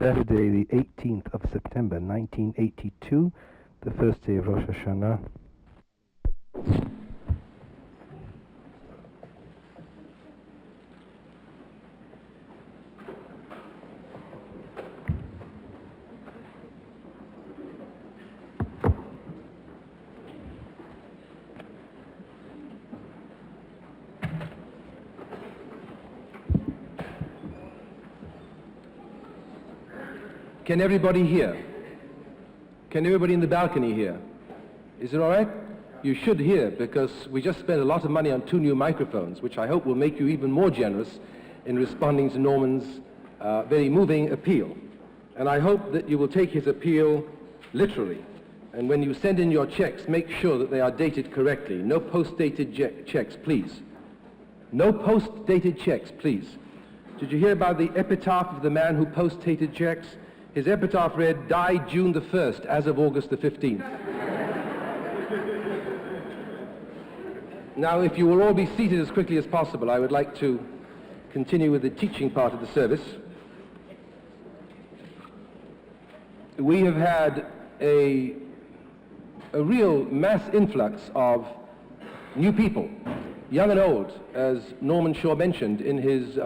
Saturday, the 18th of September, 1982, the first day of Rosh Hashanah. Can everybody hear? Can everybody in the balcony hear? Is it all right? You should hear, because we just spent a lot of money on 2 new microphones, which I hope will make you even more generous in responding to Norman's very moving appeal. And I hope that you will take his appeal literally. And when you send in your checks, make sure that they are dated correctly. No post-dated checks, please. No post-dated checks, please. Did you hear about the epitaph of the man who post-dated checks? His epitaph read, died June the 1st, as of August the 15th. Now, if you will all be seated as quickly as possible, I would like to continue with the teaching part of the service. We have had a real mass influx of new people, young and old, as Norman Shaw mentioned in his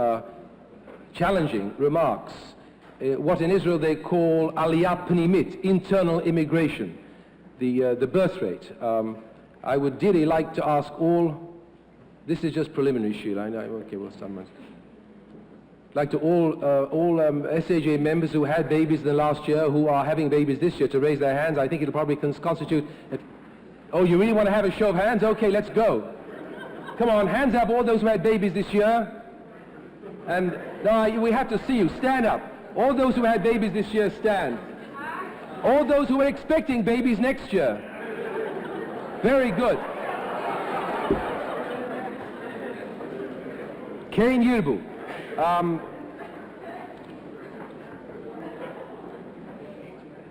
challenging remarks. What in Israel they call aliyah pnimit, internal immigration, the birth rate. I would dearly like to ask all, this is just preliminary, Sheila, I know, okay, well, someone's. Like to all SAJ members who had babies in the last year, who are having babies this year, to raise their hands. I think it'll probably constitute, oh, you really want to have a show of hands? Okay, let's go. Come on, hands up, all those who had babies this year. And no, we have to see you, stand up. All those who had babies this year, stand. All those who are expecting babies next year. Very good. Kain Yirbu.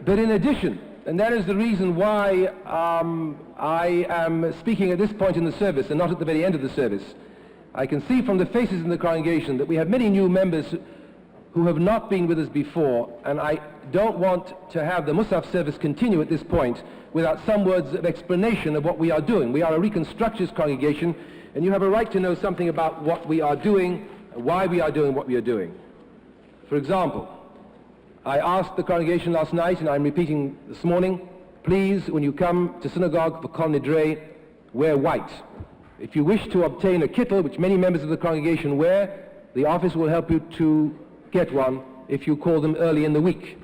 But in addition, and that is the reason why I am speaking at this point in the service and not at the very end of the service, I can see from the faces in the congregation that we have many new members who have not been with us before, and I don't want to have the Musaf service continue at this point without some words of explanation of what we are doing. We are a reconstructionist congregation, and you have a right to know something about what we are doing and why we are doing what we are doing. For example, I asked the congregation last night, and I'm repeating this morning, please, when you come to synagogue for Kol Nidrei, wear white. If you wish to obtain a kittel, which many members of the congregation wear, the office will help you to get one if you call them early in the week.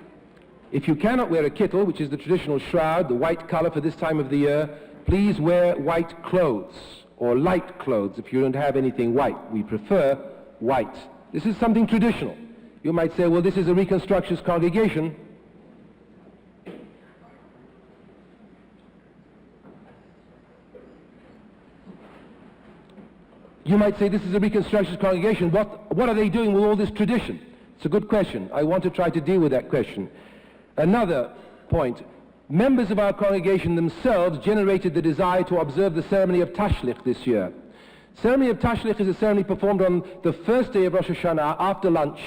If you cannot wear a kittel, which is the traditional shroud, the white color for this time of the year, please wear white clothes, or light clothes if you don't have anything white. We prefer white. This is something traditional. You might say, well, this is a Reconstructionist congregation. You might say, this is a Reconstructionist congregation. What are they doing with all this tradition? It's a good question. I want to try to deal with that question. Another point. Members of our congregation themselves generated the desire to observe the ceremony of Tashlich this year. Ceremony of Tashlich is a ceremony performed on the first day of Rosh Hashanah after lunch,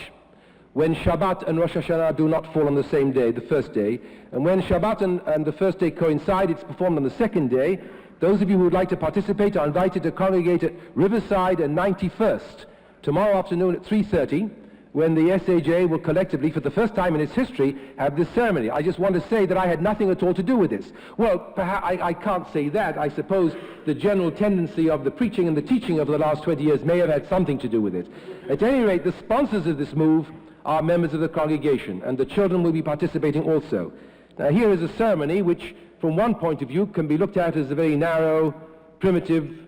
when Shabbat and Rosh Hashanah do not fall on the same day, the first day. And when Shabbat and the first day coincide, it's performed on the second day. Those of you who would like to participate are invited to congregate at Riverside and 91st tomorrow afternoon at 3:30, when the SAJ will collectively, for the first time in its history, have this ceremony. I just want to say that I had nothing at all to do with this. Well, perhaps I can't say that. I suppose the general tendency of the preaching and the teaching over the last 20 years may have had something to do with it. At any rate, the sponsors of this move are members of the congregation, and the children will be participating also. Now, here is a ceremony which, from one point of view, can be looked at as a very narrow, primitive,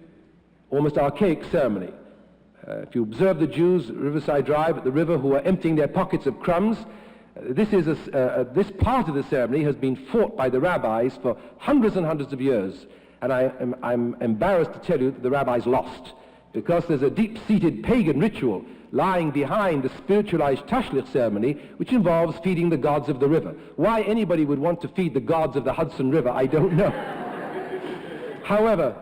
almost archaic ceremony. If you observe the Jews, Riverside Drive, at the river, who are emptying their pockets of crumbs, this part of the ceremony has been fought by the rabbis for hundreds and hundreds of years. And I'm embarrassed to tell you that the rabbis lost, because there's a deep-seated pagan ritual lying behind the spiritualized Tashlich ceremony, which involves feeding the gods of the river. Why anybody would want to feed the gods of the Hudson River, I don't know. However,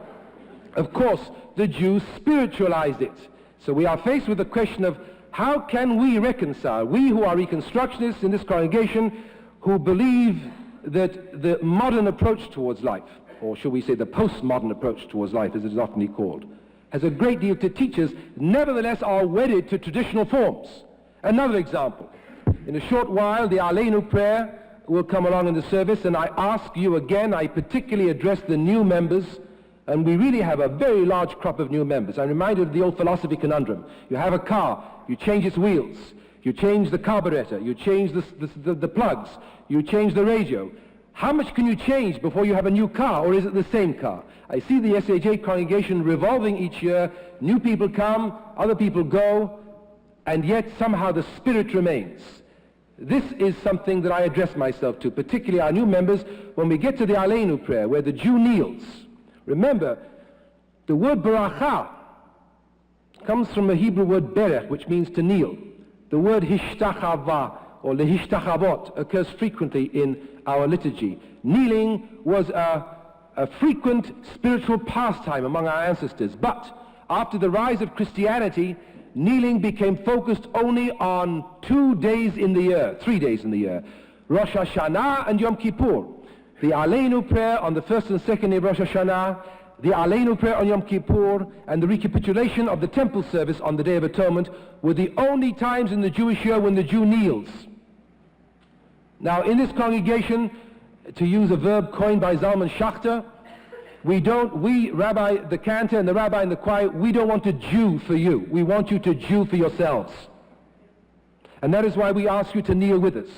of course, the Jews spiritualized it. So we are faced with the question of How can we reconcile, we who are Reconstructionists in this congregation, who believe that the modern approach towards life, or shall we say the postmodern approach towards life, as it is often called, has a great deal to teach us, nevertheless are wedded to traditional forms. Another example. In a short while, the Aleinu prayer will come along in the service, and I ask you again, I particularly address the new members, and we really have a very large crop of new members. I'm reminded of the old philosophy conundrum. You have a car, you change its wheels, you change the carburetor, you change the plugs, you change the radio. How much can you change before you have a new car, or is it the same car? I see the SHA congregation revolving each year. New people come, other people go, and yet somehow the spirit remains. This is something that I address myself to, particularly our new members, when we get to the Aleinu prayer, where the Jew kneels. Remember, the word baracha comes from the Hebrew word berech, which means to kneel. The word hishtachava, or lehishtachavot, occurs frequently in our liturgy. Kneeling was a frequent spiritual pastime among our ancestors, but after the rise of Christianity, kneeling became focused only on 2 days in the year, 3 days in the year, Rosh Hashanah and Yom Kippur. The Aleinu prayer on the first and second day of Rosh Hashanah, the Aleinu prayer on Yom Kippur, and the recapitulation of the temple service on the Day of Atonement were the only times in the Jewish year when the Jew kneels. Now, in this congregation, to use a verb coined by Zalman Schachter, we, Rabbi the cantor and the rabbi in the choir, we don't want to Jew for you. We want you to Jew for yourselves. And that is why we ask you to kneel with us.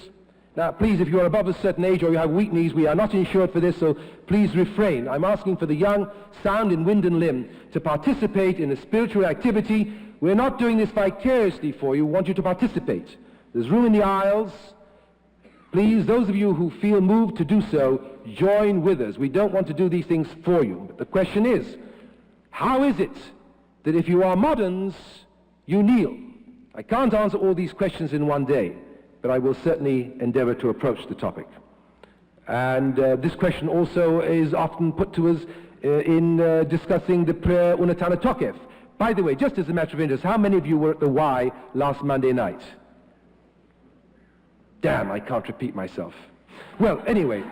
Now, please, if you are above a certain age or you have weak knees, we are not insured for this, so please refrain. I'm asking for the young, sound in wind and limb, to participate in a spiritual activity. We're not doing this vicariously for you. We want you to participate. There's room in the aisles. Please, those of you who feel moved to do so, join with us. We don't want to do these things for you. But the question is, how is it that if you are moderns, you kneel? I can't answer all these questions in one day, but I will certainly endeavor to approach the topic. And this question also is often put to us in discussing the prayer Unatana Tokef. By the way, just as a matter of interest, how many of you were at the Y last Monday night? Damn, I can't repeat myself. Well, anyway,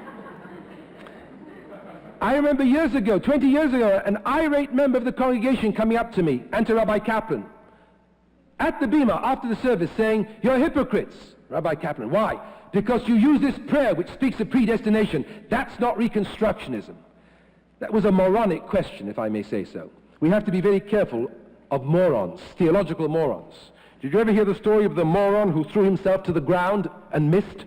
I remember years ago, 20 years ago, an irate member of the congregation coming up to me and to Rabbi Kaplan at the bima after the service saying, "You're hypocrites." Rabbi Kaplan, why? Because you use this prayer which speaks of predestination. That's not Reconstructionism. That was a moronic question, if I may say so. We have to be very careful of morons, theological morons. Did you ever hear the story of the moron who threw himself to the ground and missed?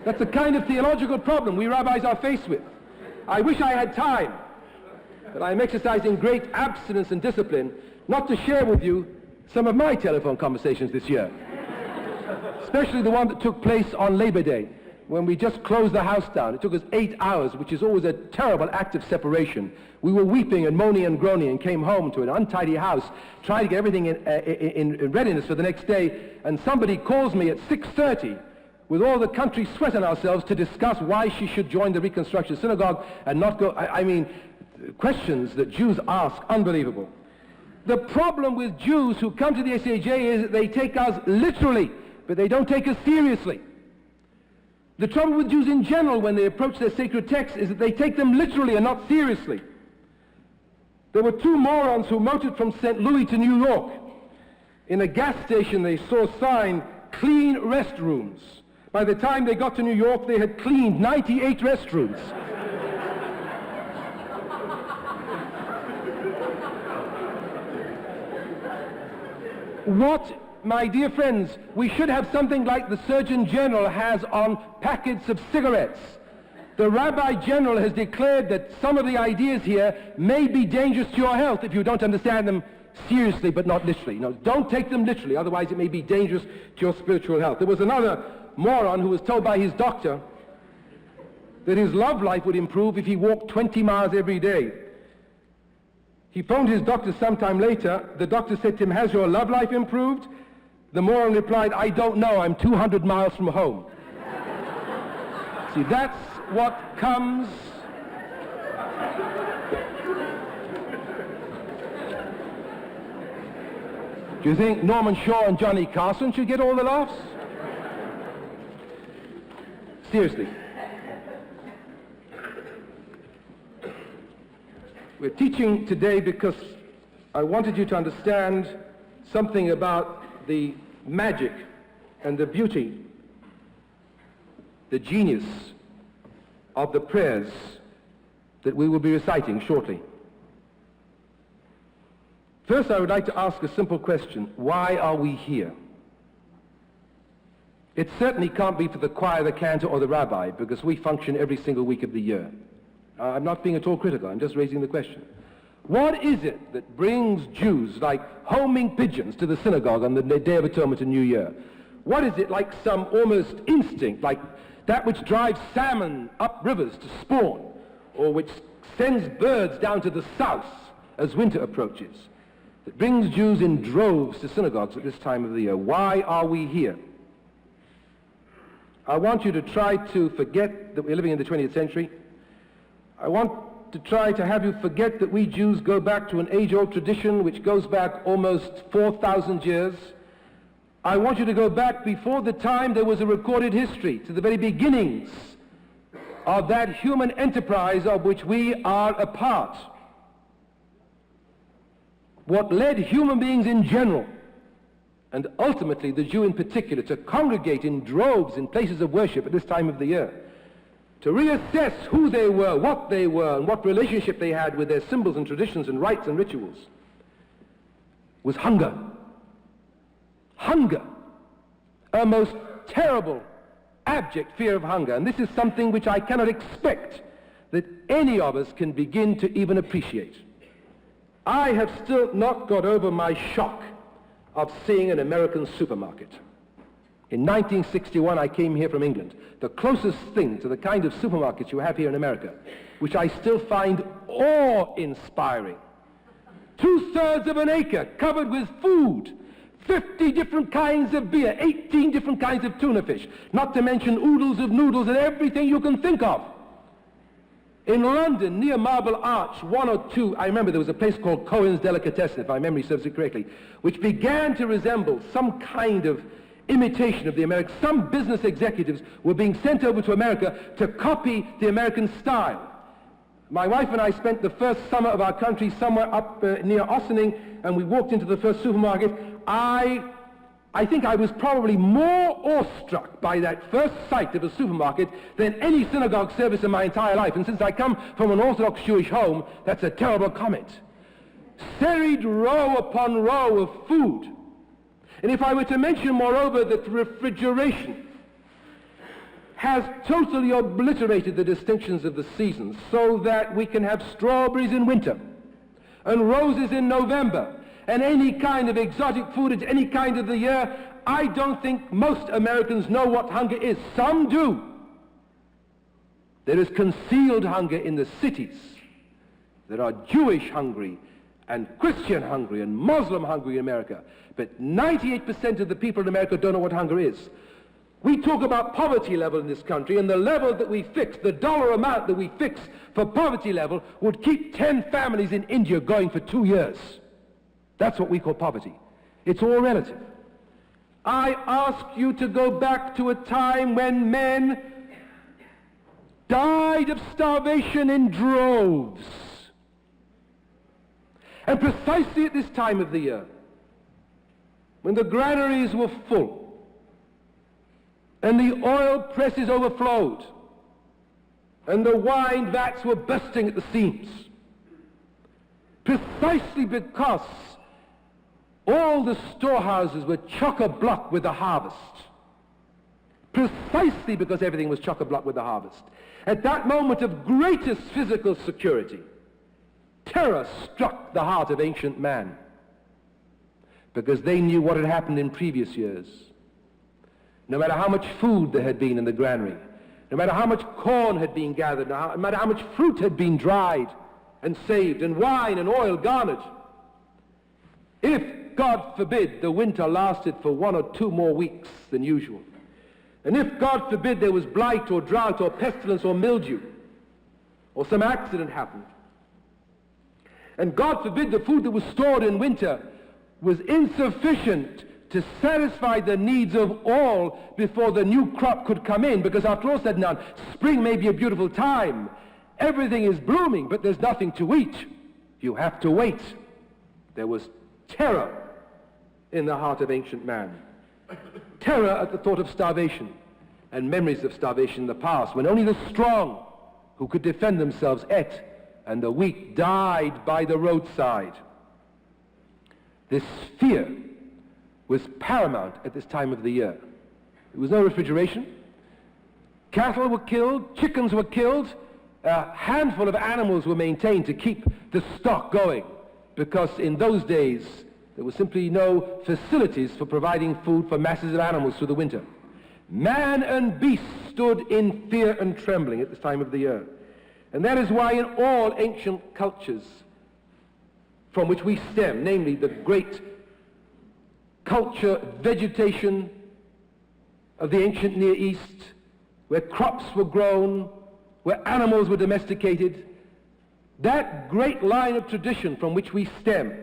That's the kind of theological problem we rabbis are faced with. I wish I had time, but I am exercising great abstinence and discipline not to share with you some of my telephone conversations this year, especially the one that took place on Labor Day, when we just closed the house down. It took us 8 hours, which is always a terrible act of separation. We were weeping and moaning and groaning and came home to an untidy house, trying to get everything in readiness for the next day, and somebody calls me at 6:30 with all the country sweat on ourselves to discuss why she should join the Reconstruction Synagogue and not go. I mean, questions that Jews ask, unbelievable. The problem with Jews who come to the SAJ is that they take us literally, but they don't take us seriously. The trouble with Jews in general when they approach their sacred texts is that they take them literally and not seriously. There were 2 morons who motored from St. Louis to New York. In a gas station they saw a sign, "Clean restrooms." By the time they got to New York, they had cleaned 98 restrooms. What, my dear friends, we should have something like the Surgeon General has on packets of cigarettes. The Rabbi General has declared that some of the ideas here may be dangerous to your health if you don't understand them seriously but not literally. No, don't take them literally, otherwise it may be dangerous to your spiritual health. There was another moron who was told by his doctor that his love life would improve if he walked 20 miles every day. He phoned his doctor sometime later. The doctor said to him, "Has your love life improved?" The moron replied, "I don't know, I'm 200 miles from home." See, that's what comes Do you think Norman Shaw and Johnny Carson should get all the laughs? Seriously. We're teaching today because I wanted you to understand something about the magic and the beauty, the genius of the prayers that we will be reciting shortly. First, I would like to ask a simple question. Why are we here? It certainly can't be for the choir, the cantor, or the rabbi, because we function every single week of the year. I'm not being at all critical, I'm just raising the question. What is it that brings Jews like homing pigeons to the synagogue on the Day of Atonement and New Year? What is it like some almost instinct, like that which drives salmon up rivers to spawn, or which sends birds down to the south as winter approaches, that brings Jews in droves to synagogues at this time of the year? Why are we here? I want you to try to forget that we're living in the 20th century. I want to try to have you forget that we Jews go back to an age-old tradition which goes back almost 4,000 years. I want you to go back before the time there was a recorded history, to the very beginnings of that human enterprise of which we are a part. What led human beings in general, and ultimately the Jew in particular, to congregate in droves in places of worship at this time of the year, to reassess who they were, and what relationship they had with their symbols and traditions and rites and rituals, was hunger. Hunger. A most terrible, abject fear of hunger. And this is something which I cannot expect that any of us can begin to even appreciate. I have still not got over my shock of seeing an American supermarket. In 1961, I came here from England, the closest thing to the kind of supermarkets you have here in America, which I still find awe-inspiring. 2/3 of an acre covered with food, 50 different kinds of beer, 18 different kinds of tuna fish, not to mention oodles of noodles and everything you can think of. In London, near Marble Arch, one or two, I remember there was a place called Cohen's Delicatessen, if my memory serves it correctly, which began to resemble some kind of imitation of the American. Some business executives were being sent over to America to copy the American style. My wife and I spent the first summer of our country somewhere up near Ossining, and we walked into the first supermarket. I think I was probably more awestruck by that first sight of a supermarket than any synagogue service in my entire life. And since I come from an Orthodox Jewish home, that's a terrible comment. Serried row upon row of food. And if I were to mention, moreover, that refrigeration has totally obliterated the distinctions of the seasons, so that we can have strawberries in winter and roses in November and any kind of exotic food at any kind of the year, I don't think most Americans know what hunger is. Some do. There is concealed hunger in the cities. There are Jewish hungry and Christian hungry and Muslim hungry in America. But 98% of the people in America don't know what hunger is. We talk about poverty level in this country, and the level that we fix, the dollar amount that we fix for poverty level would keep 10 families in India going for 2 years. That's what we call poverty. It's all relative. I ask you to go back to a time when men died of starvation in droves. And precisely at this time of the year, when the granaries were full and the oil presses overflowed and the wine vats were bursting at the seams, precisely because all the storehouses were chock-a-block with the harvest, precisely because everything was chock-a-block with the harvest, at that moment of greatest physical security, terror struck the heart of ancient man, because they knew what had happened in previous years. No matter how much food there had been in the granary, no matter how much corn had been gathered, no matter how much fruit had been dried and saved, and wine and oil garnered, if, God forbid, the winter lasted for 1 or 2 more weeks than usual, and if, God forbid, there was blight or drought or pestilence or mildew, or some accident happened, and God forbid the food that was stored in winter was insufficient to satisfy the needs of all before the new crop could come in, because after all said and done, spring may be a beautiful time. Everything is blooming, but there's nothing to eat. You have to wait. There was terror in the heart of ancient man. Terror at the thought of starvation and memories of starvation in the past, when only the strong who could defend themselves ate, and the weak died by the roadside. This fear was paramount at this time of the year. There was no refrigeration. Cattle were killed, chickens were killed, a handful of animals were maintained to keep the stock going, because in those days there were simply no facilities for providing food for masses of animals through the winter. Man and beast stood in fear and trembling at this time of the year. And that is why in all ancient cultures from which we stem, namely the great culture, vegetation of the ancient Near East, where crops were grown, where animals were domesticated, that great line of tradition from which we stem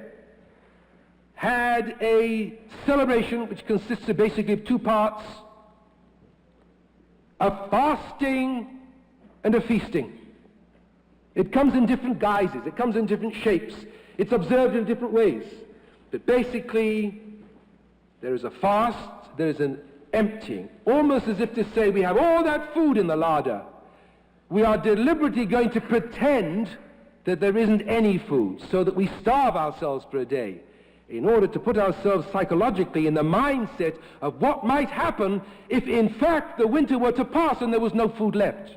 had a celebration which consisted basically of two parts: a fasting and a feasting. It comes in different guises, it comes in different shapes, it's observed in different ways. But basically, there is a fast, there is an emptying, almost as if to say, we have all that food in the larder. We are deliberately going to pretend that there isn't any food, so that we starve ourselves for a day, in order to put ourselves psychologically in the mindset of what might happen if in fact the winter were to pass and there was no food left.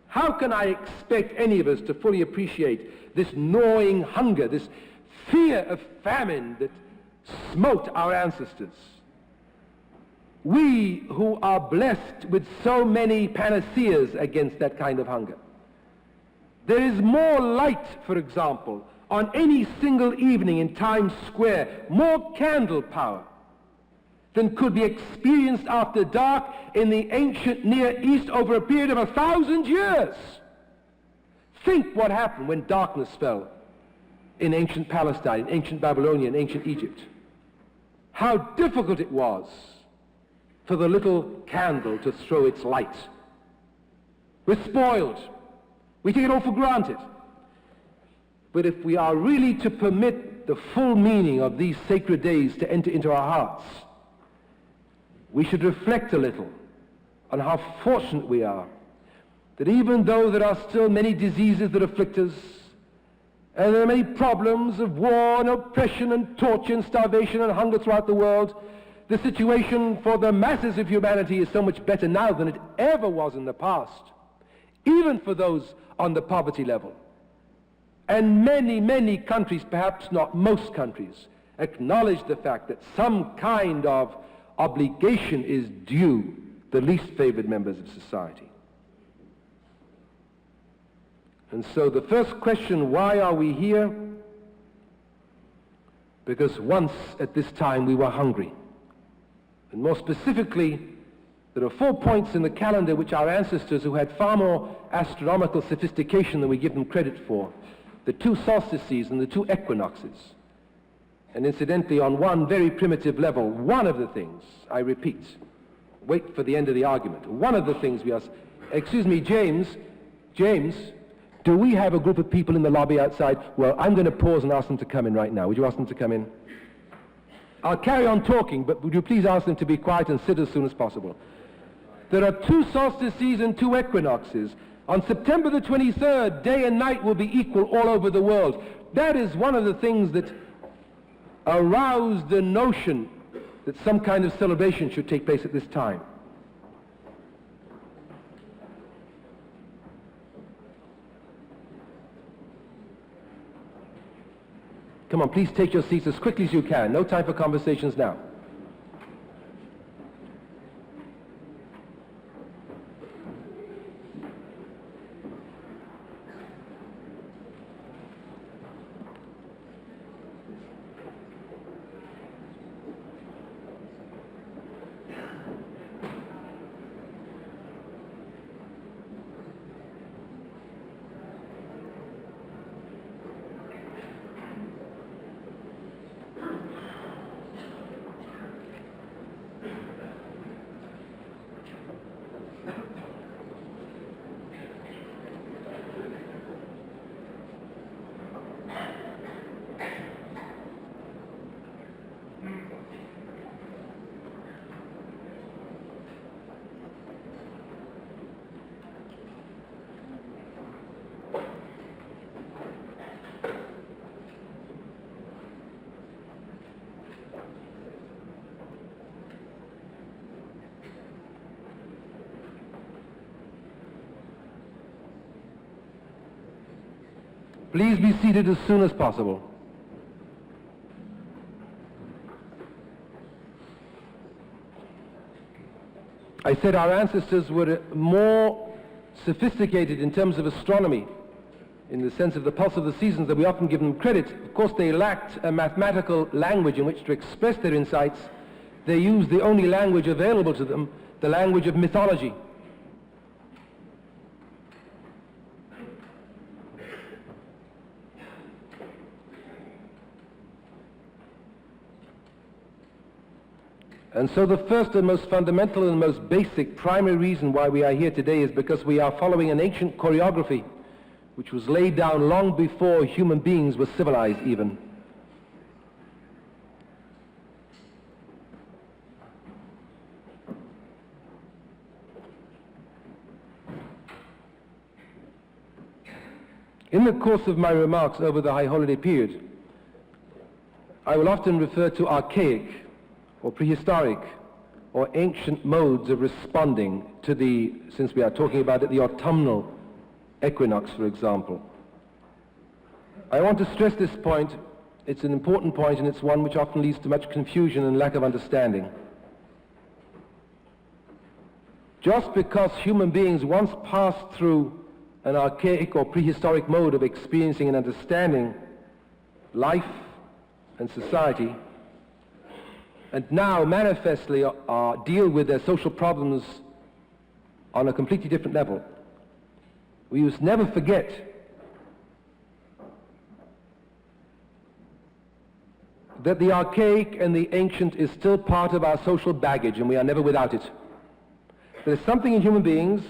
How can I expect any of us to fully appreciate this gnawing hunger, this fear of famine that smote our ancestors? We who are blessed with so many panaceas against that kind of hunger. There is more light, for example, on any single evening in Times Square, more candle power than could be experienced after dark in the ancient Near East over a period of 1,000 years. Think what happened when darkness fell in ancient Palestine, in ancient Babylonia, in ancient Egypt. How difficult it was for the little candle to throw its light. We're spoiled. We take it all for granted. But if we are really to permit the full meaning of these sacred days to enter into our hearts, we should reflect a little on how fortunate we are that even though there are still many diseases that afflict us, and there are many problems of war and oppression and torture and starvation and hunger throughout the world, the situation for the masses of humanity is so much better now than it ever was in the past, even for those on the poverty level. And many, many countries, perhaps not most countries, acknowledge the fact that some kind of obligation is due the least favored members of society. And so the first question, why are we here? Because once at this time we were hungry. And more specifically, there are 4 points in the calendar which our ancestors, who had far more astronomical sophistication than we give them credit for, the 2 solstices and the 2 equinoxes. And incidentally, on one very primitive level, one of the things, I repeat, wait for the end of the argument, one of the things we ask, excuse me, James, do we have a group of people in the lobby outside? Well, I'm going to pause and ask them to come in right now. Would you ask them to come in? I'll carry on talking, but would you please ask them to be quiet and sit as soon as possible? There are 2 solstices and 2 equinoxes. On September the 23rd, day and night will be equal all over the world. That is one of the things that aroused the notion that some kind of celebration should take place at this time. Come on, please take your seats as quickly as you can. No time for conversations now. Please be seated as soon as possible. I said our ancestors were more sophisticated in terms of astronomy, in the sense of the pulse of the seasons, that we often give them credit. Of course, they lacked a mathematical language in which to express their insights. They used the only language available to them, the language of mythology. And so the first and most fundamental and most basic primary reason why we are here today is because we are following an ancient choreography which was laid down long before human beings were civilized even. In the course of my remarks over the High Holiday period, I will often refer to archaic or prehistoric or ancient modes of responding to the, since we are talking about it, the autumnal equinox, for example. I want to stress this point. It's an important point, and it's one which often leads to much confusion and lack of understanding. Just because human beings once passed through an archaic or prehistoric mode of experiencing and understanding life and society, and now manifestly deal with their social problems on a completely different level, we must never forget that the archaic and the ancient is still part of our social baggage, and we are never without it. There's something in human beings,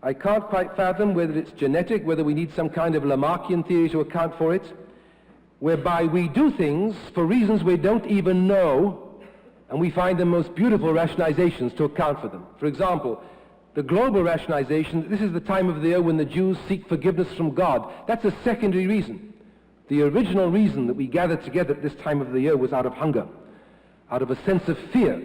I can't quite fathom whether it's genetic, whether we need some kind of Lamarckian theory to account for it, whereby we do things for reasons we don't even know, and we find the most beautiful rationalizations to account for them. For example, the global rationalization, this is the time of the year when the Jews seek forgiveness from God. That's a secondary reason. The original reason that we gathered together at this time of the year was out of hunger, out of a sense of fear,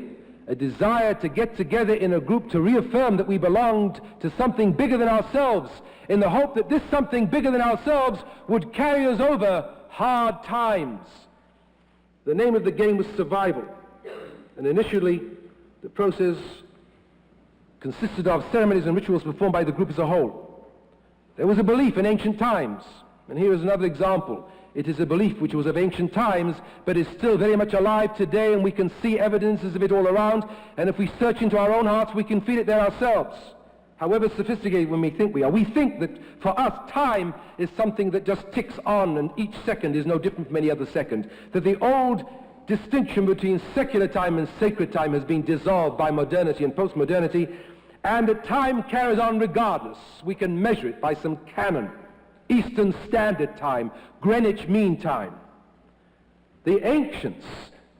a desire to get together in a group to reaffirm that we belonged to something bigger than ourselves, in the hope that this something bigger than ourselves would carry us over hard times. The name of the game was survival. And initially, the process consisted of ceremonies and rituals performed by the group as a whole. There was a belief in ancient times, and here is another example. It is a belief which was of ancient times, but is still very much alive today, and we can see evidences of it all around, and if we search into our own hearts, we can feel it there ourselves. However sophisticated we may think we are, we think that for us time is something that just ticks on, and each second is no different from any other second. That the old distinction between secular time and sacred time has been dissolved by modernity and postmodernity, and that time carries on regardless. We can measure it by some canon. Eastern Standard Time, Greenwich Mean Time. The ancients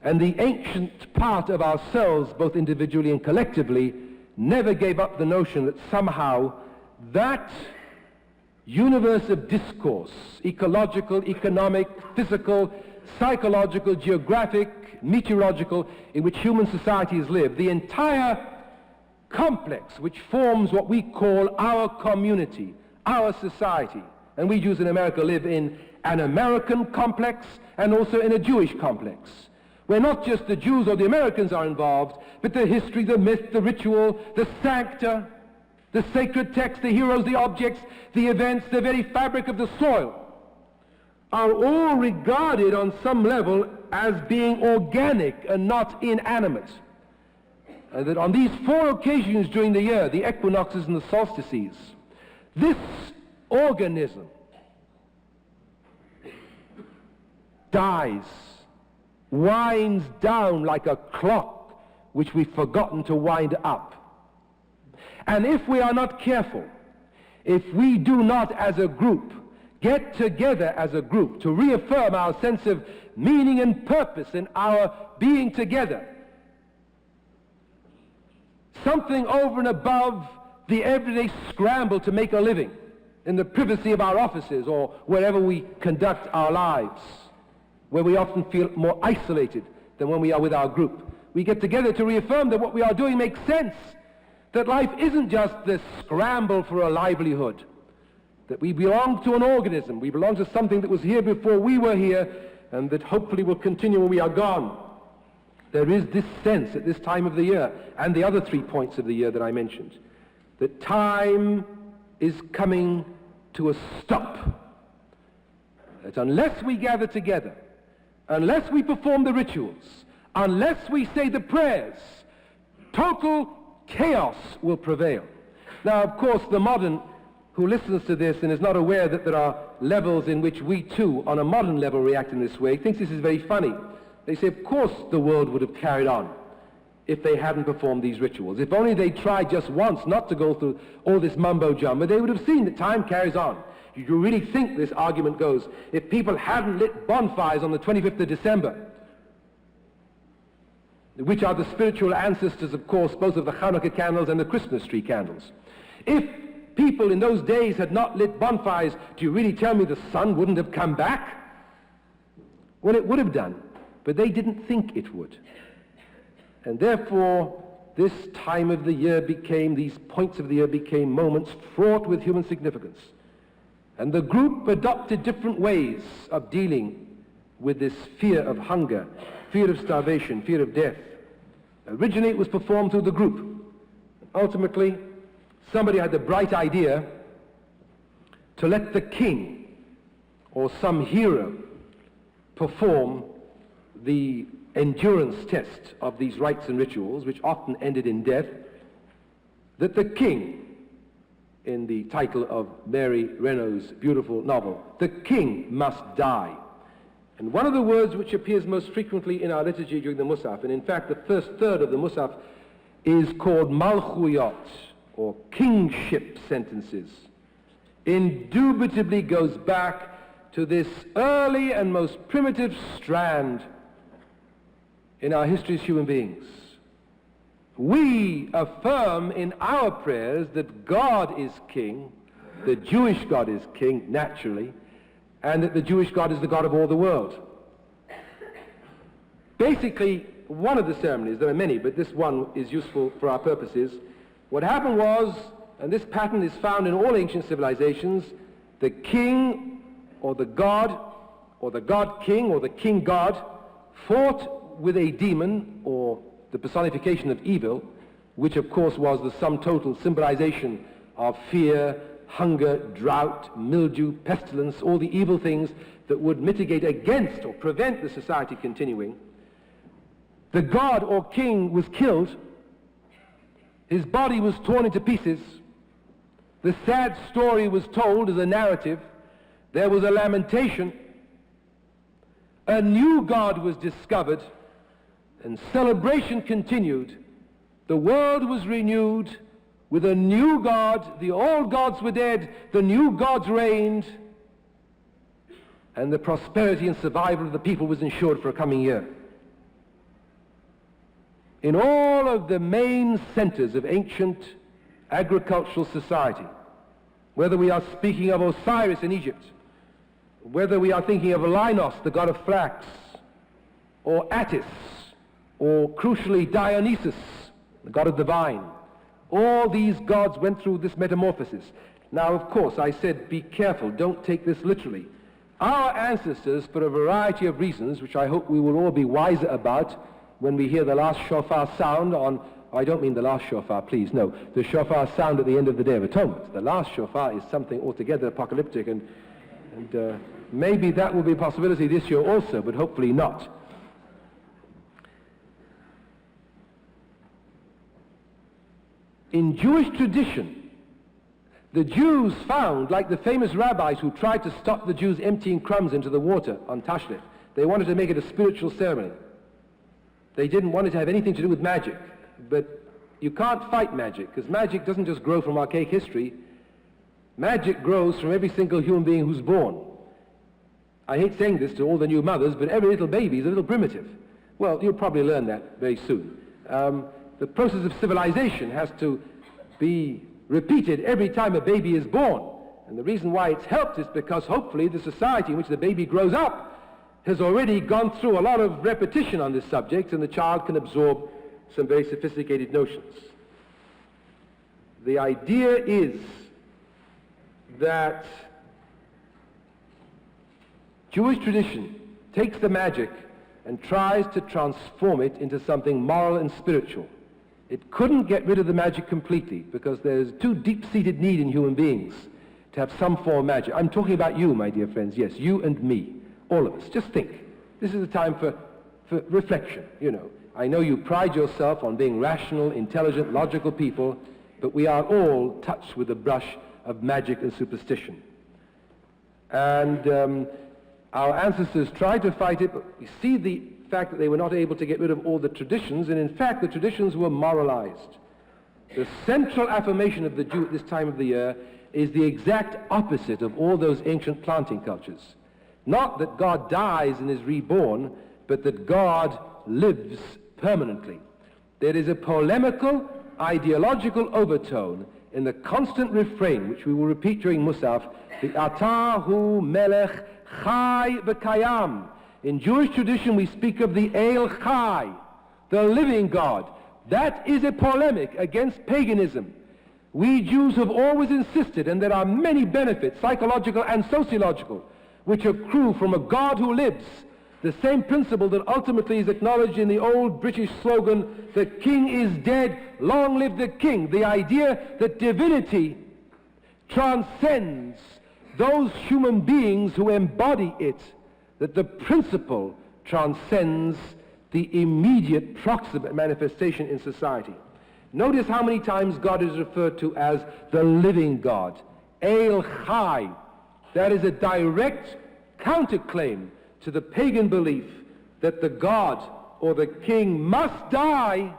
and the ancient part of ourselves, both individually and collectively, never gave up the notion that somehow that universe of discourse, ecological, economic, physical, psychological, geographic, meteorological, in which human societies live, the entire complex which forms what we call our community, our society, and we Jews in America live in an American complex and also in a Jewish complex, where not just the Jews or the Americans are involved, but the history, the myth, the ritual, the sancta, the sacred text, the heroes, the objects, the events, the very fabric of the soil, are all regarded on some level as being organic and not inanimate. That on these 4 occasions during the year, the equinoxes and the solstices, this organism dies, winds down like a clock which we've forgotten to wind up. And if we are not careful, if we do not as a group get together as a group to reaffirm our sense of meaning and purpose in our being together, something over and above the everyday scramble to make a living in the privacy of our offices or wherever we conduct our lives, where we often feel more isolated than when we are with our group. We get together to reaffirm that what we are doing makes sense, that life isn't just this scramble for a livelihood. that we belong to an organism, we belong to something that was here before we were here, and that hopefully will continue when we are gone. There is this sense at this time of the year, and the other 3 points of the year that I mentioned, that time is coming to a stop. That unless we gather together, unless we perform the rituals, unless we say the prayers, total chaos will prevail. Now, of course, the modern who listens to this and is not aware that there are levels in which we too, on a modern level, react in this way, thinks this is very funny. They say, of course the world would have carried on if they hadn't performed these rituals. If only they tried just once not to go through all this mumbo-jumbo, they would have seen that time carries on. You really think this argument goes, if people hadn't lit bonfires on the 25th of December, which are the spiritual ancestors, of course, both of the Hanukkah candles and the Christmas tree candles. If people in those days had not lit bonfires, do you really tell me the sun wouldn't have come back? Well, it would have done, but they didn't think it would. And therefore, this time of the year became, these points of the year became moments fraught with human significance. And the group adopted different ways of dealing with this fear of hunger, fear of starvation, fear of death. Originally it was performed through the group. Ultimately, somebody had the bright idea to let the king or some hero perform the endurance test of these rites and rituals, which often ended in death, that the king, in the title of Mary Renault's beautiful novel, the king must die. And one of the words which appears most frequently in our liturgy during the Musaf, and in fact the first third of the Musaf, is called Malchuyot, or kingship sentences, indubitably goes back to this early and most primitive strand in our history as human beings. We affirm in our prayers that God is king, the Jewish God is king, naturally, and that the Jewish God is the God of all the world. Basically, one of the ceremonies, there are many, but this one is useful for our purposes. What happened was, and this pattern is found in all ancient civilizations, the king or the god king or the king god fought with a demon or the personification of evil, which of course was the sum total symbolization of fear, hunger, drought, mildew, pestilence, all the evil things that would mitigate against or prevent the society continuing. The god or king was killed. His body was torn into pieces. The sad story was told as a narrative. There was a lamentation. A new god was discovered, and celebration continued. The world was renewed with a new god. The old gods were dead. The new gods reigned. And the prosperity and survival of the people was ensured for a coming year. In all of the main centers of ancient agricultural society, whether we are speaking of Osiris in Egypt, whether we are thinking of Linos, the god of flax, or Attis, or crucially Dionysus, the god of the vine, all these gods went through this metamorphosis. Now, of course, I said be careful, don't take this literally. Our ancestors, for a variety of reasons, which I hope we will all be wiser about when we hear the last shofar sound on, I don't mean the last shofar, please, no, the shofar sound at the end of the Day of Atonement. The last shofar is something altogether apocalyptic, and maybe that will be a possibility this year also, but hopefully not. In Jewish tradition, the Jews found, like the famous rabbis who tried to stop the Jews emptying crumbs into the water on Tashlich, they wanted to make it a spiritual ceremony. They didn't want it to have anything to do with magic. But you can't fight magic, because magic doesn't just grow from archaic history. Magic grows from every single human being who's born. I hate saying this to all the new mothers, but every little baby is a little primitive. Well, you'll probably learn that very soon. The process of civilization has to be repeated every time a baby is born. And the reason why it's helped is because hopefully the society in which the baby grows up has already gone through a lot of repetition on this subject, and the child can absorb some very sophisticated notions. The idea is that Jewish tradition takes the magic and tries to transform it into something moral and spiritual. It couldn't get rid of the magic completely because there's too deep-seated need in human beings to have some form of magic. I'm talking about you, my dear friends. Yes, you and me, all of us. Just think. This is a time for reflection, you know. I know you pride yourself on being rational, intelligent, logical people, but we are all touched with the brush of magic and superstition. And our ancestors tried to fight it, but we see the fact that they were not able to get rid of all the traditions, and in fact the traditions were moralized. The central affirmation of the Jew at this time of the year is the exact opposite of all those ancient planting cultures. Not that God dies and is reborn, but that God lives permanently. There is a polemical, ideological overtone in the constant refrain, which we will repeat during Musaf, the Ata hu melech chai v'kayam. In Jewish tradition we speak of the El Chai, the living God. That is a polemic against paganism. We Jews have always insisted, and there are many benefits, psychological and sociological, which accrue from a God who lives. The same principle that ultimately is acknowledged in the old British slogan, "The king is dead, long live the king." The idea that divinity transcends those human beings who embody it, that the principle transcends the immediate proximate manifestation in society. Notice how many times God is referred to as the living God, El Chai. That is a direct counterclaim to the pagan belief that the God or the king must die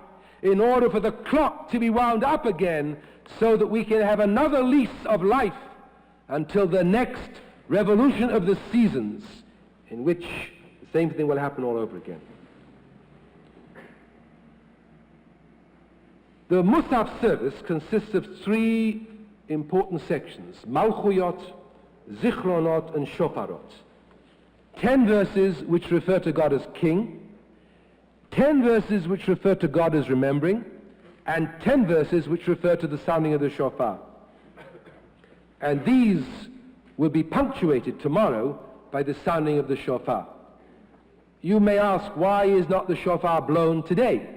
in order for the clock to be wound up again so that we can have another lease of life until the next revolution of the seasons, in which the same thing will happen all over again. The Musaf service consists of three important sections: Malchuyot, Zichronot, and Shofarot. 10 verses which refer to God as King, 10 verses which refer to God as remembering, and 10 verses which refer to the sounding of the shofar. And these will be punctuated tomorrow by the sounding of the shofar. You may ask, why is not the shofar blown today?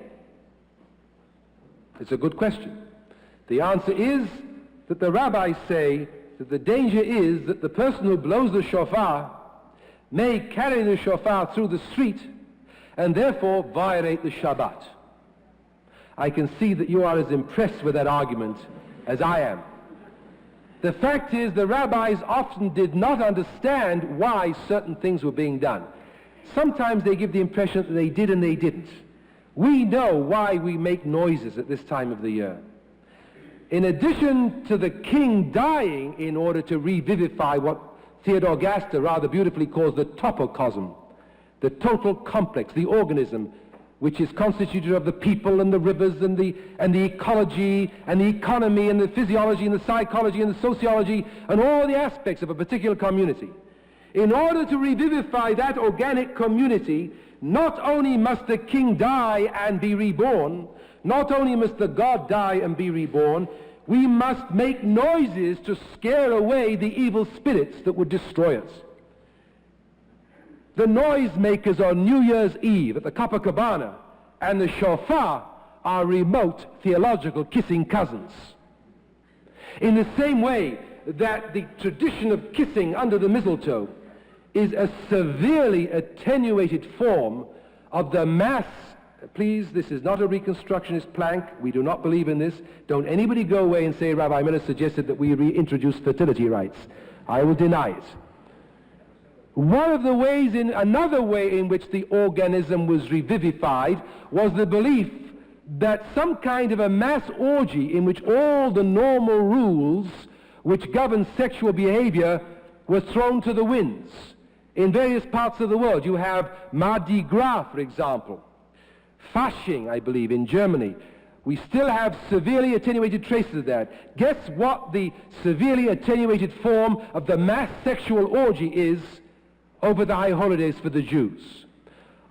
It's a good question. The answer is that the rabbis say that the danger is that the person who blows the shofar may carry the shofar through the street and therefore violate the Shabbat. I can see that you are as impressed with that argument as I am. The fact is, the rabbis often did not understand why certain things were being done. Sometimes they give the impression that they did and they didn't. We know why we make noises at this time of the year. In addition to the king dying in order to revivify what Theodore Gaster rather beautifully calls the topocosm, the total complex, the organism, which is constituted of the people and the rivers and the ecology and the economy and the physiology and the psychology and the sociology and all the aspects of a particular community. In order to revivify that organic community, not only must the king die and be reborn, not only must the God die and be reborn, we must make noises to scare away the evil spirits that would destroy us. The noisemakers on New Year's Eve at the Copacabana and the shofar are remote theological kissing cousins. In the same way that the tradition of kissing under the mistletoe is a severely attenuated form of the mass. Please, this is not a Reconstructionist plank. We do not believe in this. Don't anybody go away and say Rabbi Miller suggested that we reintroduce fertility rights. I will deny it. Another way in which the organism was revivified was the belief that some kind of a mass orgy in which all the normal rules which govern sexual behavior were thrown to the winds. In various parts of the world, you have Mardi Gras, for example. Fasching, I believe, in Germany. We still have severely attenuated traces of that. Guess what the severely attenuated form of the mass sexual orgy is over the high holidays for the Jews?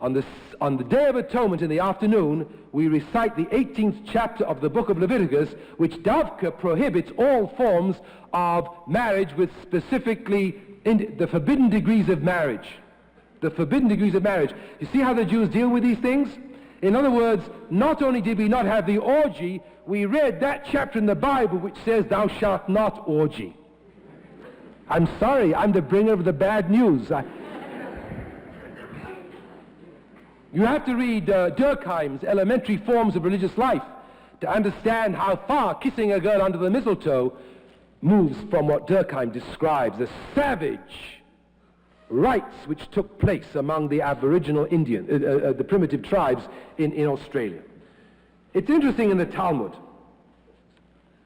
On the Day of Atonement in the afternoon, we recite the 18th chapter of the book of Leviticus, which Davka prohibits all forms of marriage with specifically the forbidden degrees of marriage. The forbidden degrees of marriage. You see how the Jews deal with these things? In other words, not only did we not have the orgy, we read that chapter in the Bible which says, "Thou shalt not orgy." I'm sorry, I'm the bringer of the bad news. You have to read Durkheim's Elementary Forms of Religious Life to understand how far kissing a girl under the mistletoe moves from what Durkheim describes as savage rites which took place among the Aboriginal Indian, the primitive tribes in Australia. It's interesting in the Talmud.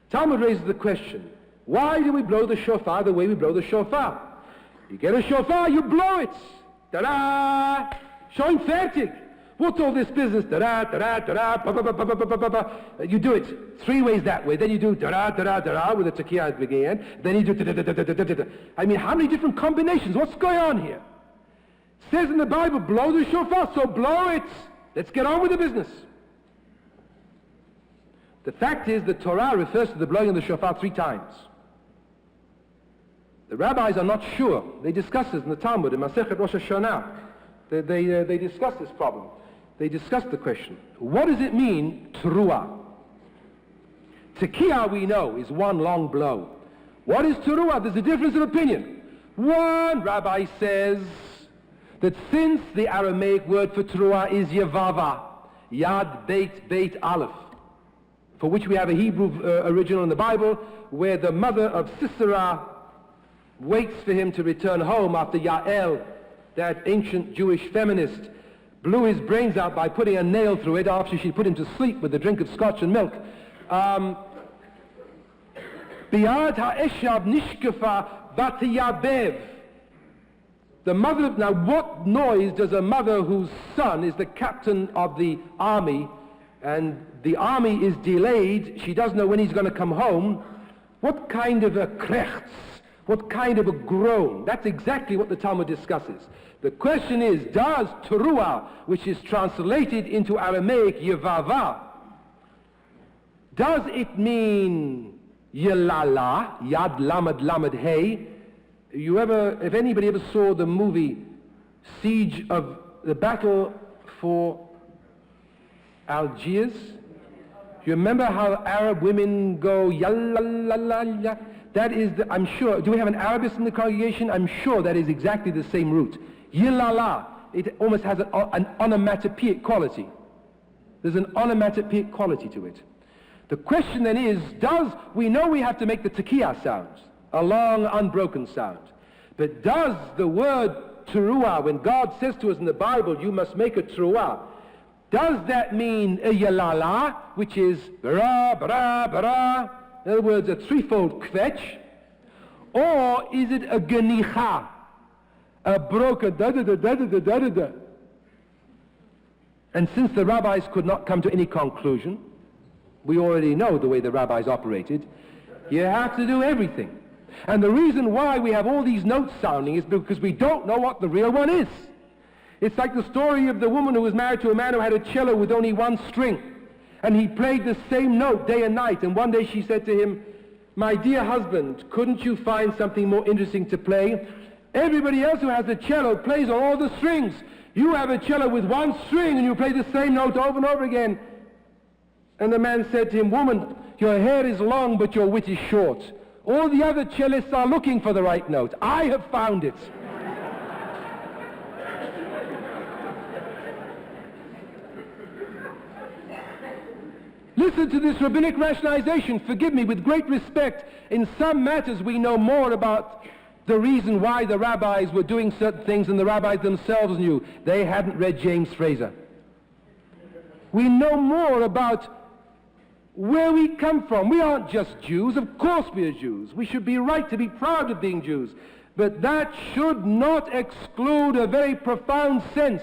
Talmud raises the question, why do we blow the shofar the way we blow the shofar? You get a shofar, you blow it. Ta-da! Schon fertig. What's all this business? Da-da, da-da, da-da, ba-ba-ba-ba-ba-ba-ba. You do it 3 ways that way. Then you do da-da, da-da, da-da with a tekiah at the beginning. Then you do da-da-da-da-da-da-da. I mean, how many different combinations? What's going on here? It says in the Bible, blow the shofar, so blow it. Let's get on with the business. The fact is, the Torah refers to the blowing of the shofar 3 times. The rabbis are not sure. They discuss this in the Talmud, in Masechet Rosh Hashanah. They discuss this problem. They discuss the question. What does it mean, teruah? Tekiah, we know, is one long blow. What is teruah? There's a difference of opinion. One rabbi says that since the Aramaic word for teruah is yavava, yad beit aleph, for which we have a Hebrew original in the Bible, where the mother of Sisera waits for him to return home after Yael, that ancient Jewish feminist, blew his brains out by putting a nail through it after she put him to sleep with a drink of scotch and milk. Biad ha'eshav nishkefa batiyabev. The mother, now what noise does a mother whose son is the captain of the army, and the army is delayed, she doesn't know when he's going to come home, what kind of a krechts, what kind of a groan? That's exactly what the Talmud discusses. The question is, does teruah, which is translated into Aramaic yevava, does it mean yelala, yad lamed lamed hey? If anybody ever saw the movie Siege of the Battle for Algiers, do you remember how Arab women go yalla? That is, I'm sure, do we have an Arabist in the congregation? I'm sure that is exactly the same root. Yilala, it almost has an onomatopoeic quality. There's an onomatopoeic quality to it. The question then is, we know we have to make the tekiah sound, a long, unbroken sound. But does the word teruah, when God says to us in the Bible, you must make a teruah, does that mean a yalala, which is bara, bara, bara, in other words, a threefold kvetch, or is it a ganicha, a broken da-da-da-da-da-da-da-da? And since the rabbis could not come to any conclusion, we already know the way the rabbis operated, you have to do everything. And the reason why we have all these notes sounding is because we don't know what the real one is. It's like the story of the woman who was married to a man who had a cello with only one string. And he played the same note day and night. And one day she said to him, my dear husband, couldn't you find something more interesting to play? Everybody else who has a cello plays on all the strings. You have a cello with one string and you play the same note over and over again. And the man said to him, woman, your hair is long but your wit is short. All the other cellists are looking for the right note. I have found it. Listen to this rabbinic rationalization. Forgive me, with great respect. In some matters we know more about the reason why the rabbis were doing certain things than the rabbis themselves knew. They hadn't read James Fraser. We know more about where we come from. We aren't just Jews. Of course we are Jews. We should be right to be proud of being Jews. But that should not exclude a very profound sense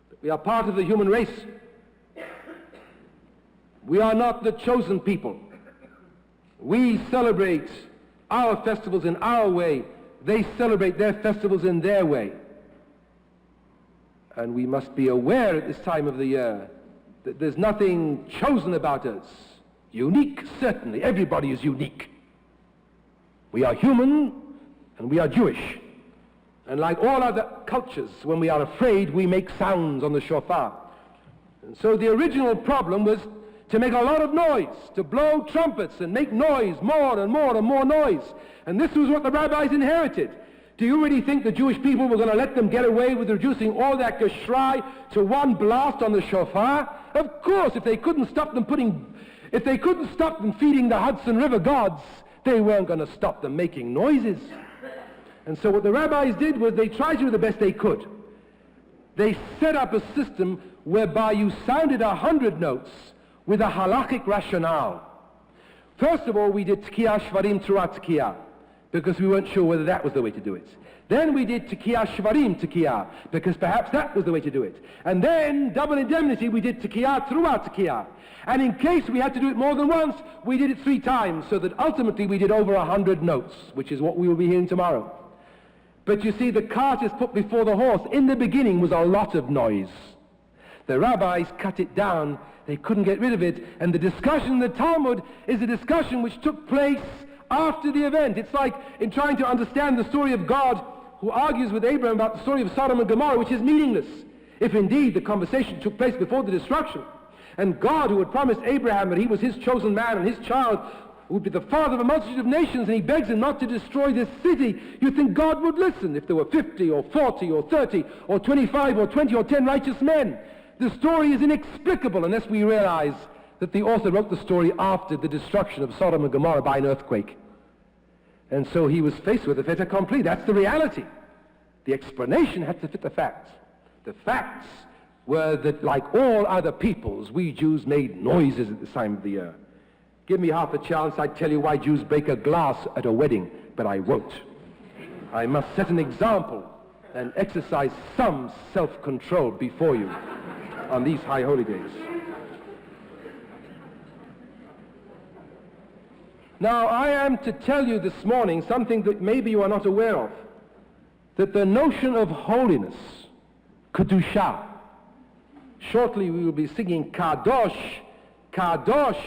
that we are part of the human race. We are not the chosen people. We celebrate our festivals in our way. They celebrate their festivals in their way. And we must be aware at this time of the year that there's nothing chosen about us. Unique, certainly. Everybody is unique. We are human and we are Jewish. And like all other cultures, when we are afraid, we make sounds on the shofar. And so the original problem was to make a lot of noise, to blow trumpets and make noise, more and more and more noise. And this was what the rabbis inherited. Do you really think the Jewish people were going to let them get away with reducing all that geschrei to one blast on the shofar? Of course, if they couldn't stop them feeding the Hudson River gods, they weren't going to stop them making noises. And so what the rabbis did was they tried to do the best they could. They set up a system whereby you sounded 100 notes with a halakhic rationale. First of all, we did Tekiah Shvarim Teruah Tekiah, because we weren't sure whether that was the way to do it. Then we did Tekiah Shvarim Tekiah, because perhaps that was the way to do it. And then, double indemnity, we did Tekiah Teruah Tekiah. And in case we had to do it more than once, we did it 3 times, so that ultimately we did over 100 notes, which is what we will be hearing tomorrow. But you see, the cart is put before the horse. In the beginning was a lot of noise. The rabbis cut it down. They couldn't get rid of it. And the discussion in the Talmud is a discussion which took place after the event. It's like in trying to understand the story of God, who argues with Abraham about the story of Sodom and Gomorrah, which is meaningless, if indeed the conversation took place before the destruction. And God, who had promised Abraham that he was his chosen man and his child would be the father of a multitude of nations, and he begs him not to destroy this city, you think God would listen if there were 50 or 40 or 30 or 25 or 20 or 10 righteous men. The story is inexplicable unless we realize that the author wrote the story after the destruction of Sodom and Gomorrah by an earthquake. And so he was faced with a fait accompli. That's the reality. The explanation had to fit the facts. The facts were that, like all other peoples, we Jews made noises at this time of the year. Give me half a chance, I'd tell you why Jews break a glass at a wedding, but I won't. I must set an example and exercise some self-control before you on these high holy days. Now, I am to tell you this morning something that maybe you are not aware of, that the notion of holiness, Kedusha, shortly we will be singing Kadosh, Kadosh,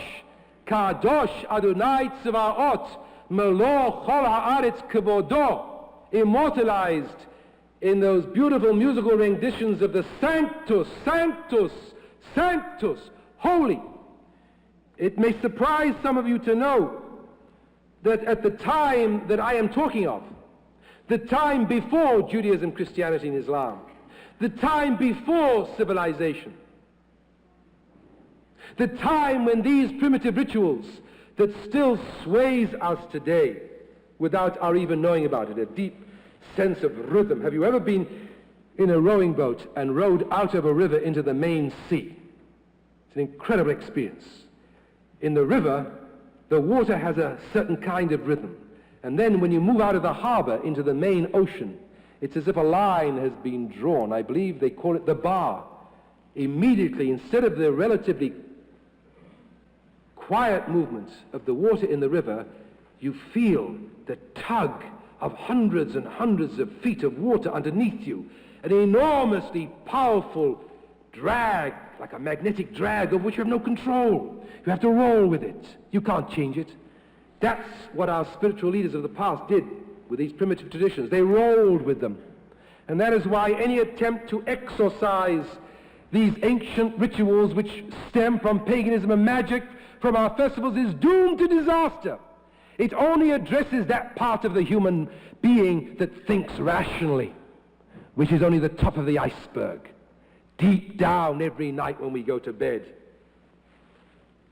Kadosh Adonai Tzvaot, Melo Chol Haaretz Kevodo, immortalized in those beautiful musical renditions of the Sanctus, Sanctus, Sanctus, holy. It may surprise some of you to know that at the time that I am talking of, the time before Judaism, Christianity, and Islam, the time before civilization, the time when these primitive rituals that still sways us today without our even knowing about it, a deep sense of rhythm. Have you ever been in a rowing boat and rowed out of a river into the main sea? It's an incredible experience. In the river, the water has a certain kind of rhythm. And then when you move out of the harbor into the main ocean, it's as if a line has been drawn. I believe they call it the bar. Immediately, instead of the relatively quiet movement of the water in the river, you feel the tug of hundreds and hundreds of feet of water underneath you, an enormously powerful drag, like a magnetic drag of which you have no control. You have to roll with it. You can't change it. That's what our spiritual leaders of the past did with these primitive traditions. They rolled with them. And that is why any attempt to exorcise these ancient rituals which stem from paganism and magic from our festivals is doomed to disaster. It only addresses that part of the human being that thinks rationally, which is only the top of the iceberg. Deep down every night when we go to bed,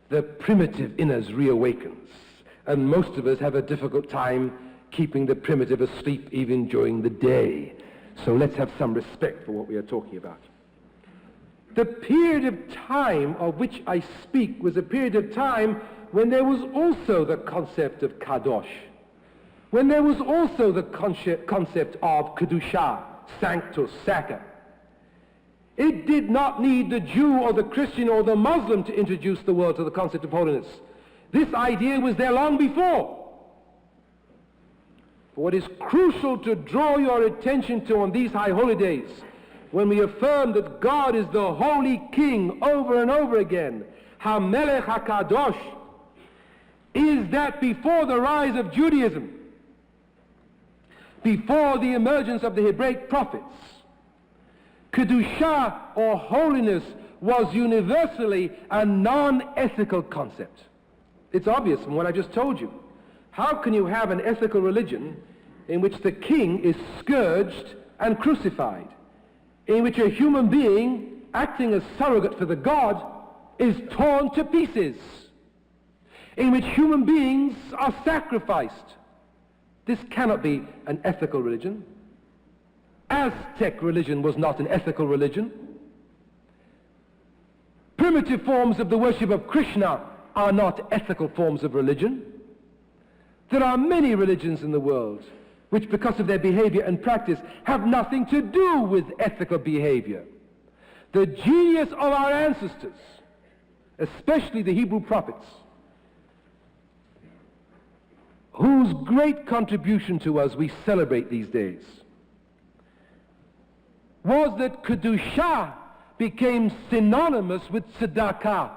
the primitive in us reawakens. And most of us have a difficult time keeping the primitive asleep even during the day. So let's have some respect for what we are talking about. The period of time of which I speak was a period of time when there was also the concept of Kadosh, when there was also the concept of Kedusha, Sanctus, Sacra. It did not need the Jew or the Christian or the Muslim to introduce the world to the concept of holiness. This idea was there long before. What is crucial to draw your attention to on these high holy days when we affirm that God is the holy king over and over again, HaMelech HaKadosh, is that before the rise of Judaism, before the emergence of the Hebraic prophets, Kedusha, or holiness, was universally a non-ethical concept. It's obvious from what I just told you. How can you have an ethical religion in which the king is scourged and crucified, in which a human being, acting as surrogate for the god, is torn to pieces, in which human beings are sacrificed? This cannot be an ethical religion. Aztec religion was not an ethical religion. Primitive forms of the worship of Krishna are not ethical forms of religion. There are many religions in the world which, because of their behavior and practice, have nothing to do with ethical behavior. The genius of our ancestors, especially the Hebrew prophets, whose great contribution to us we celebrate these days, was that Kedusha became synonymous with tzedakah.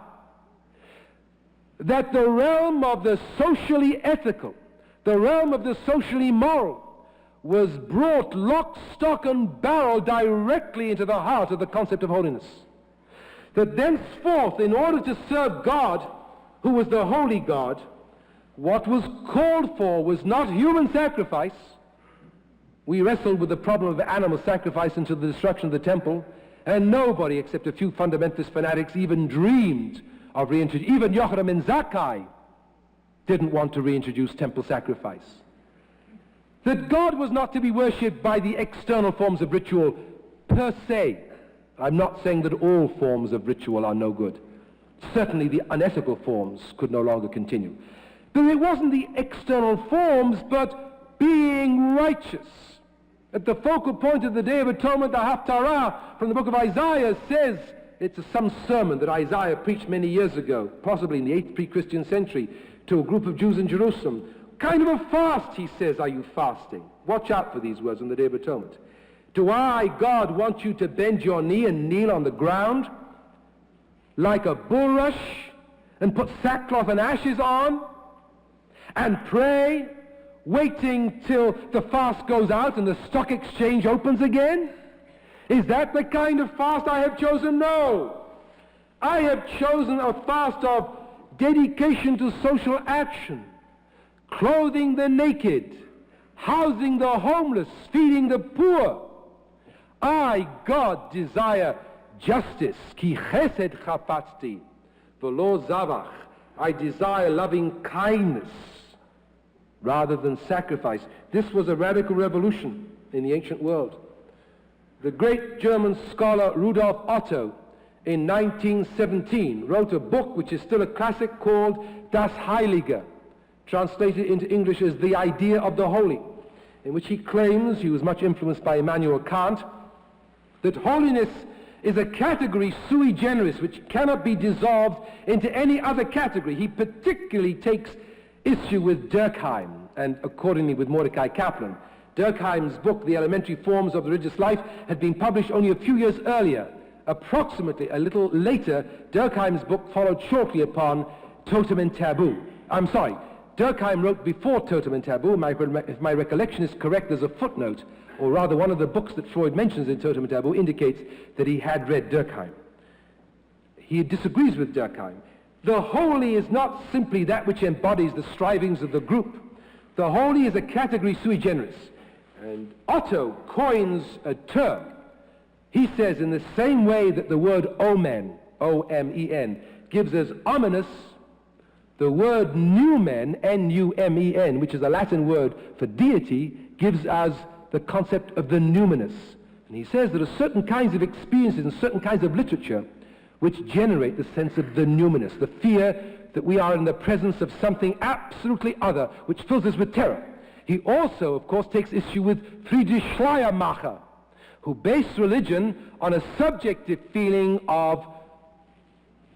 That the realm of the socially ethical, the realm of the socially moral, was brought lock, stock, and barrel directly into the heart of the concept of holiness. That thenceforth, in order to serve God, who was the holy God, what was called for was not human sacrifice. We wrestled with the problem of animal sacrifice until the destruction of the temple, and nobody except a few fundamentalist fanatics even dreamed of reintroducing. Even Yochanan ben Zakkai didn't want to reintroduce temple sacrifice. That God was not to be worshipped by the external forms of ritual per se. I'm not saying that all forms of ritual are no good. Certainly the unethical forms could no longer continue. But it wasn't the external forms, but being righteous. At the focal point of the Day of Atonement, the Haftarah from the book of Isaiah says, it's some sermon that Isaiah preached many years ago, possibly in the 8th pre-Christian century, to a group of Jews in Jerusalem. Kind of a fast, he says, are you fasting? Watch out for these words on the Day of Atonement. Do I, God, want you to bend your knee and kneel on the ground like a bulrush and put sackcloth and ashes on and pray, waiting till the fast goes out and the stock exchange opens again? Is that the kind of fast I have chosen? No. I have chosen a fast of dedication to social action, clothing the naked, housing the homeless, feeding the poor. I, God, desire justice. Ki chesed chapatzti, v'lo zavach. I desire loving kindness rather than sacrifice. This was a radical revolution in the ancient world. The great German scholar Rudolf Otto, in 1917, wrote a book which is still a classic called Das Heilige, translated into English as The Idea of the Holy, in which he claims, he was much influenced by Immanuel Kant, that holiness is a category sui generis which cannot be dissolved into any other category. He particularly takes issue with Durkheim, and accordingly with Mordecai Kaplan. Durkheim's book, The Elementary Forms of the Religious Life, had been published only a few years earlier. Approximately a little later, Durkheim's book followed shortly upon Totem and Taboo. I'm sorry, Durkheim wrote before Totem and Taboo. If my recollection is correct, there's a footnote, or rather one of the books that Freud mentions in Totem and Taboo indicates that he had read Durkheim. He disagrees with Durkheim. The holy is not simply that which embodies the strivings of the group. The holy is a category sui generis. And Otto coins a term. He says, in the same way that the word omen, O-M-E-N, gives us ominous, the word numen, N-U-M-E-N, which is a Latin word for deity, gives us the concept of the numinous. And he says there are certain kinds of experiences and certain kinds of literature which generate the sense of the numinous, the fear that we are in the presence of something absolutely other, which fills us with terror. He also, of course, takes issue with Friedrich Schleiermacher, who based religion on a subjective feeling of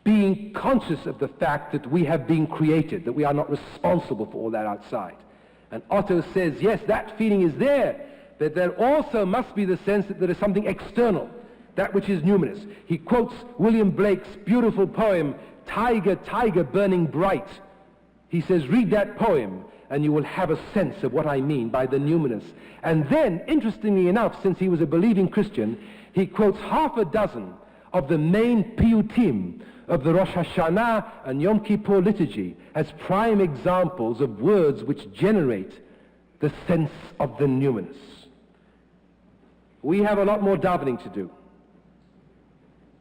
being conscious of the fact that we have been created, that we are not responsible for all that outside. And Otto says, yes, that feeling is there, but there also must be the sense that there is something external, that which is numinous. He quotes William Blake's beautiful poem, Tiger, Tiger, Burning Bright. He says, read that poem and you will have a sense of what I mean by the numinous. And then, interestingly enough, since he was a believing Christian, he quotes half a dozen of the main piyutim of the Rosh Hashanah and Yom Kippur liturgy as prime examples of words which generate the sense of the numinous. We have a lot more davening to do.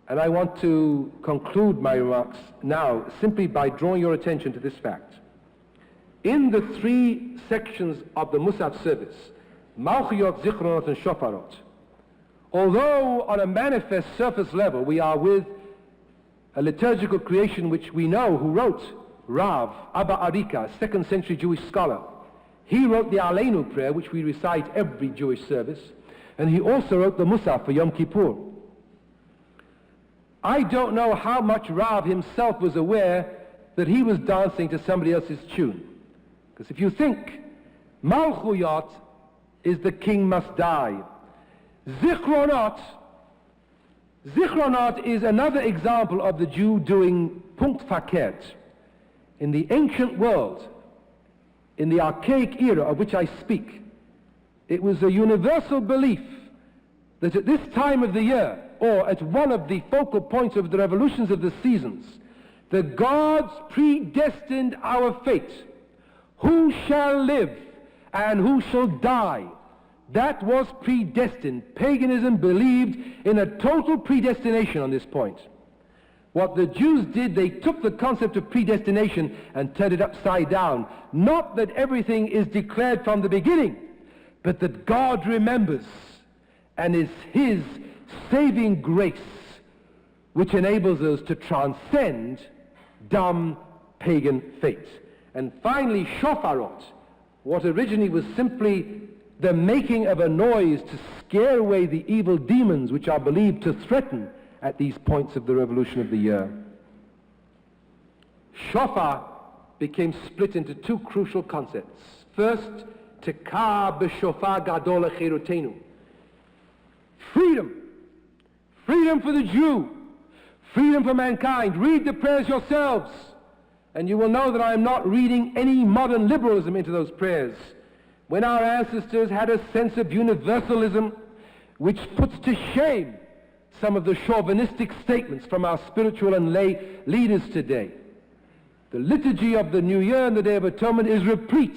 And I want to conclude my remarks now simply by drawing your attention to this fact. In the three sections of the Musaf service, Malchiyot, Zichronot, and Shofarot, although on a manifest surface level we are with a liturgical creation which we know who wrote, Rav, Abba Arika, 2nd century Jewish scholar. He wrote the Aleinu prayer, which we recite every Jewish service, and he also wrote the Musaf for Yom Kippur. I don't know how much Rav himself was aware that he was dancing to somebody else's tune. Because if you think, Malchuyot is the king must die. Zichronot is another example of the Jew doing punkt verkehrt. In the ancient world, in the archaic era of which I speak, it was a universal belief that at this time of the year, or at one of the focal points of the revolutions of the seasons, the gods predestined our fate. Who shall live and who shall die? That was predestined. Paganism believed in a total predestination on this point. What the Jews did, they took the concept of predestination and turned it upside down. Not that everything is declared from the beginning, but that God remembers, and is His saving grace which enables us to transcend dumb pagan fate. And finally, shofarot, what originally was simply the making of a noise to scare away the evil demons which are believed to threaten at these points of the revolution of the year. Shofar became split into two crucial concepts. First, tekah b'shofar gadol echirutenu. Freedom. Freedom for the Jew. Freedom for mankind. Read the prayers yourselves. And you will know that I am not reading any modern liberalism into those prayers. When our ancestors had a sense of universalism which puts to shame some of the chauvinistic statements from our spiritual and lay leaders today. The liturgy of the New Year and the Day of Atonement is replete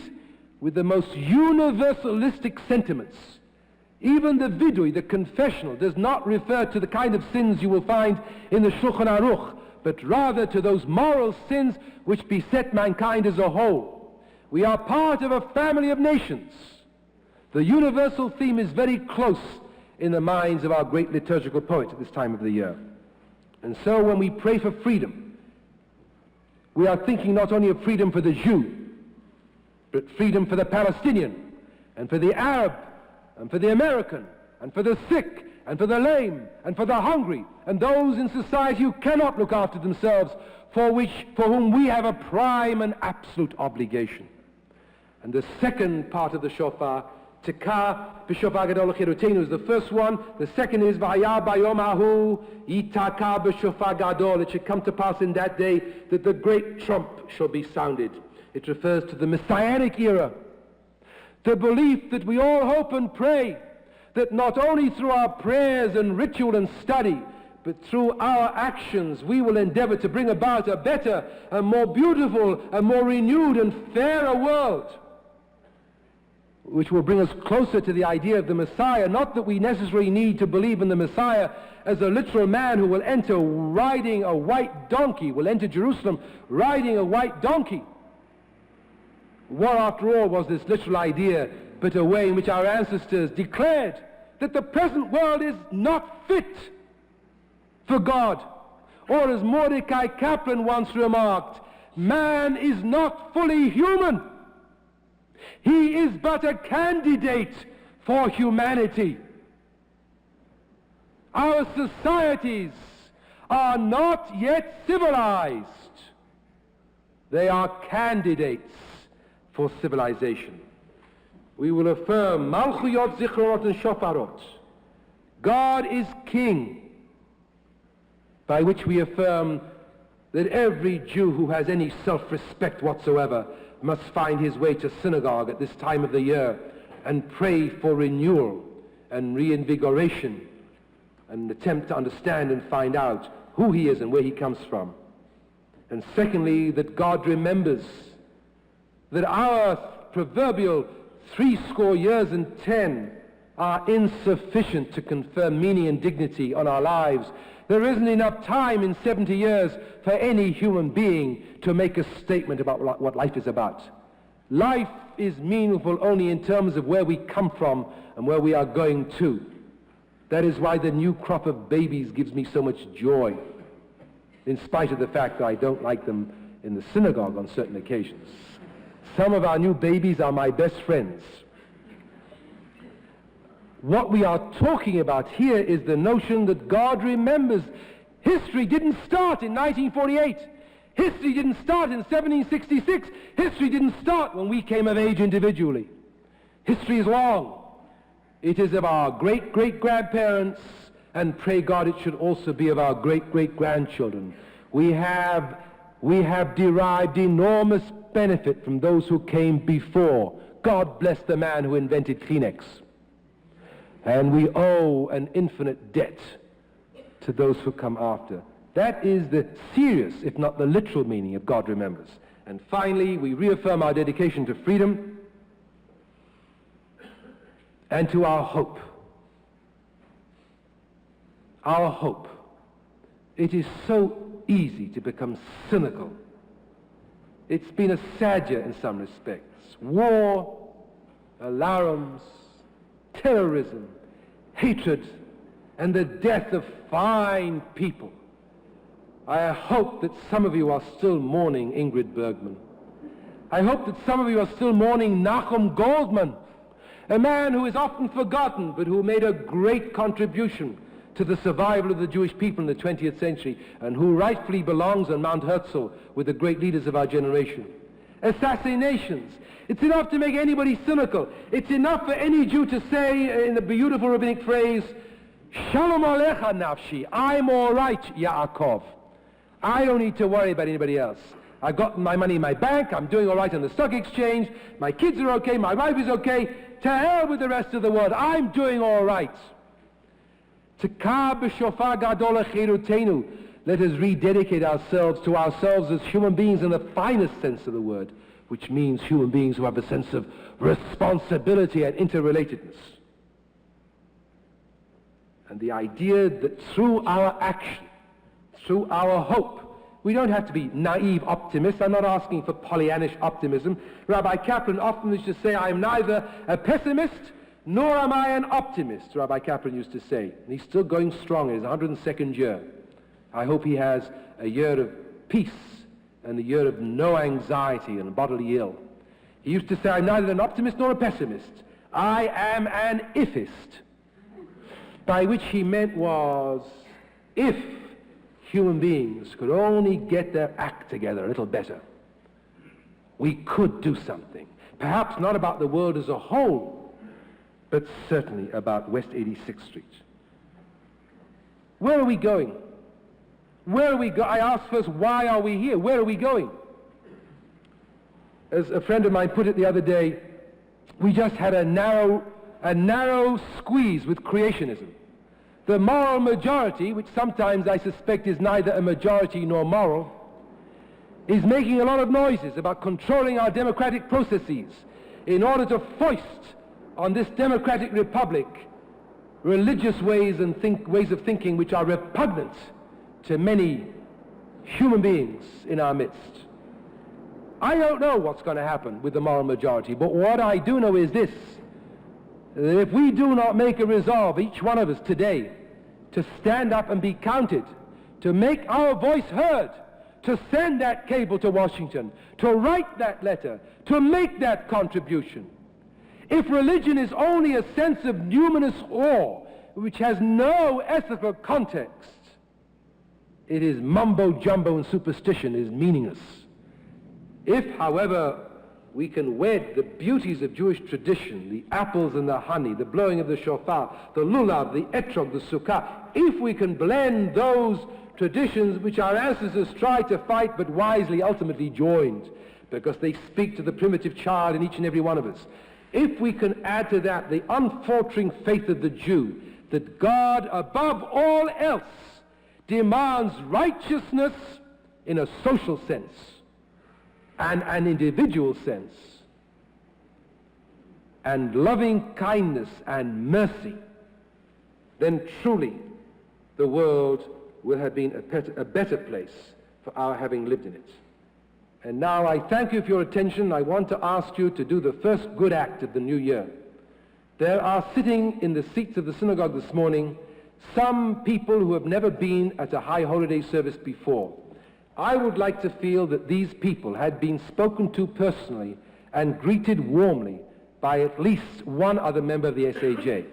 with the most universalistic sentiments. Even the vidui, the confessional, does not refer to the kind of sins you will find in the Shulchan Aruch, but rather to those moral sins which beset mankind as a whole. We are part of a family of nations. The universal theme is very close in the minds of our great liturgical poets at this time of the year. And so when we pray for freedom, we are thinking not only of freedom for the Jew, but freedom for the Palestinian, and for the Arab, and for the American, and for the sick, and for the lame, and for the hungry, and those in society who cannot look after themselves, for whom we have a prime and absolute obligation. And the second part of the shofar, tekah b'shofar gadol echirutenu, is the first one. The second is v'haya bayom hahu yitakah b'shofar gadol. It should come to pass in that day that the great trump shall be sounded. It refers to the Messianic era. The belief that we all hope and pray that not only through our prayers and ritual and study, but through our actions we will endeavor to bring about a better and more beautiful and more renewed and fairer world, which will bring us closer to the idea of the Messiah. Not that we necessarily need to believe in the Messiah as a literal man who will enter riding a white donkey, will enter Jerusalem riding a white donkey. What, after all, was this literal idea but a way in which our ancestors declared that the present world is not fit for God? Or as Mordecai Kaplan once remarked, man is not fully human. He is but a candidate for humanity. Our societies are not yet civilized. They are candidates for civilization. We will affirm Malchuyot, Zichronot, and Shofarot. God is king. by which we affirm that every Jew who has any self-respect whatsoever must find his way to synagogue at this time of the year and pray for renewal and reinvigoration and attempt to understand and find out who he is and where he comes from. And secondly, that God remembers that our proverbial 80 years and 10 are insufficient to confer meaning and dignity on our lives. There isn't enough time in 70 years for any human being to make a statement about what life is about. Life is meaningful only in terms of where we come from and where we are going to. That is why the new crop of babies gives me so much joy, in spite of the fact that I don't like them in the synagogue on certain occasions. Some of our new babies are my best friends. What we are talking about here is the notion that God remembers. History didn't start in 1948. History didn't start in 1766. History didn't start when we came of age individually. History is long. It is of our great-great-grandparents, and pray God it should also be of our great-great-grandchildren. We have derived enormous benefit from those who came before. God bless the man who invented Kleenex. And we owe an infinite debt to those who come after. That is the serious, if not the literal meaning of God remembers. And finally, we reaffirm our dedication to freedom and to our hope. Our hope. It is so easy to become cynical. It's been a sad year in some respects. War, alarms, terrorism, hatred, and the death of fine people. I hope that some of you are still mourning Ingrid Bergman. I hope that some of you are still mourning Nachum Goldman, a man who is often forgotten but who made a great contribution to the survival of the Jewish people in the 20th century and who rightfully belongs on Mount Herzl with the great leaders of our generation. Assassinations. It's enough to make anybody cynical. It's enough for any Jew to say in the beautiful rabbinic phrase, Shalom Alecha Nafshi, I'm all right, Yaakov. I don't need to worry about anybody else. I've got my money in my bank, I'm doing all right on the stock exchange, my kids are okay, my wife is okay, to hell with the rest of the world, I'm doing all right. Let us rededicate ourselves to ourselves as human beings in the finest sense of the word, which means human beings who have a sense of responsibility and interrelatedness. And the idea that through our action, through our hope, we don't have to be naive optimists. I'm not asking for Pollyannish optimism. Rabbi Kaplan often used to say, I'm neither a pessimist nor am I an optimist, Rabbi Kaplan used to say. And he's still going strong in his 102nd year. I hope he has a year of peace and a year of no anxiety and bodily ill. He used to say, I'm neither an optimist nor a pessimist. I am an ifist. By which he meant was, if human beings could only get their act together a little better, we could do something. Perhaps not about the world as a whole, but certainly about West 86th Street. Where are we going? Where are we going? I asked first, why are we here? Where are we going? As a friend of mine put it the other day, we just had a narrow squeeze with creationism. The moral majority, which sometimes I suspect is neither a majority nor moral, is making a lot of noises about controlling our democratic processes in order to foist on this democratic republic religious ways and ways of thinking which are repugnant to many human beings in our midst. I don't know what's going to happen with the moral majority, but what I do know is this: that if we do not make a resolve, each one of us today, to stand up and be counted, to make our voice heard, to send that cable to Washington, to write that letter, to make that contribution. If religion is only a sense of numinous awe, which has no ethical context, it is mumbo-jumbo, and superstition is meaningless. If, however, we can wed the beauties of Jewish tradition, the apples and the honey, the blowing of the shofar, the lulav, the etrog, the sukkah, if we can blend those traditions which our ancestors tried to fight but wisely ultimately joined, because they speak to the primitive child in each and every one of us. If we can add to that the unfaltering faith of the Jew, that God above all else demands righteousness in a social sense and an individual sense, and loving kindness and mercy, then truly the world will have been a better place for our having lived in it. And now I thank you for your attention. I want to ask you to do the first good act of the new year. There are sitting in the seats of the synagogue this morning some people who have never been at a high holiday service before. I would like to feel that these people had been spoken to personally and greeted warmly by at least one other member of the SAJ.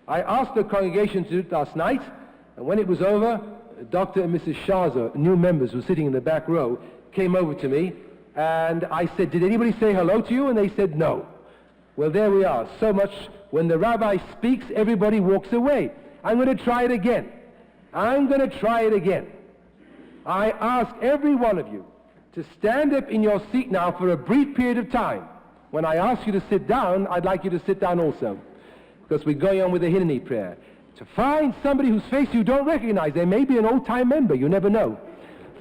I asked the congregation to do it last night, and when it was over, Dr. and Mrs. Shaza, new members who were sitting in the back row, came over to me, and I said, "Did anybody say hello to you?" And they said, "No." Well, there we are. So much, when the rabbi speaks, everybody walks away. I'm going to try it again. I'm going to try it again. I ask every one of you to stand up in your seat now for a brief period of time. When I ask you to sit down, I'd like you to sit down also, because we're going on with the Hineni prayer. To find somebody whose face you don't recognize. There may be an old-time member, you never know.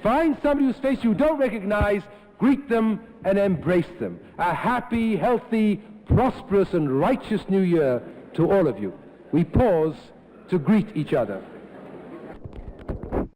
Find somebody whose face you don't recognize, greet them and embrace them. A happy, healthy, prosperous and righteous new year to all of you. We pause to greet each other.